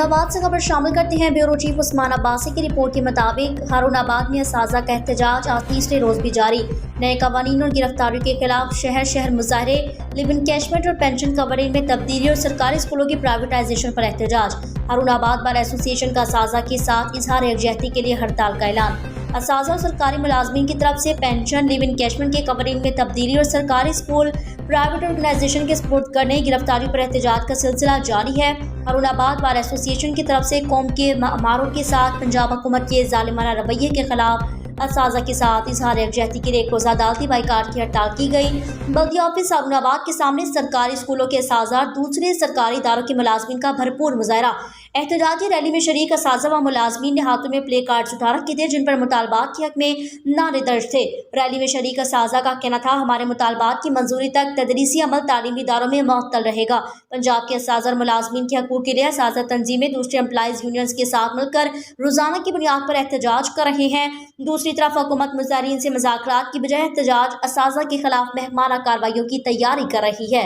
हारून से खबर शामिल करते हैं। ब्यूरो चीफ उस्मान अब्बासी की रिपोर्ट के मुताबिक हारून में असाजा का एहतजाज आज तीसरे रोज भी जारी। नए कवानीन और गिरफ्तारियों के खिलाफ शहर शहर मुजाहरे, लिव इन कैशमेंट और पेंशन कवरेज में तब्दीली और सरकारी स्कूलों की प्राइवेटाइजेशन पर एहतजाज। हारून बार एसोसिएशन का असाजा के साथ इजहार यकजहती के लिए हड़ताल का ऐलान। असाजा और सरकारी मुलाजमीन की तरफ से पेंशन, लिव इन कैशमेंट के कवरेज में तब्दीली और सरकारी स्कूल प्राइवेट ऑर्गेनाइजेशन के सपोर्ट करने गिरफ्तारी पर एहतजाज का सिलसिला जारी है। हारून बार एसोसिएशन की तरफ से कौम के मारों के साथ पंजाब हुकूमत के जालिमाना रवैये के खिलाफ असाजा के साथ इजहार यकजहती के लिए एक रोज़ा अदालती बाइकाट की हड़ताल की गई। बल्दिया ऑफिस हारून के सामने सरकारी स्कूलों के असाजा, दूसरे सरकारी इदारों के मुलाजमीन का भरपूर मुजाहरा। एहतजाजी रैली में शरीक असाजा व मुलाजमीन ने हाथों में प्ले कार्ड्स उठा रखे थे जिन पर मुतालबात के हक में नारे दर्ज थे। रैली में शरीक असाजा का कहना था, हमारे मुतालबात की मंजूरी तक तदरीसी अमल तालीमी इदारों में मुअत्तल रहेगा। पंजाब के असाजा और मुलाजमीन के हकूक़ के लिए असाजा तंजीमें दूसरे एम्प्लॉइज यूनियंस के साथ मिलकर रोजाना की बुनियाद पर एहतजाज कर रहे हैं। दूसरी तरफ हुकूमत मुज़ाहिरीन से मुज़ाकरात की बजाय एहतजाज असाजा के खिलाफ महकमाना कार्रवाइयों की तैयारी कर रही है।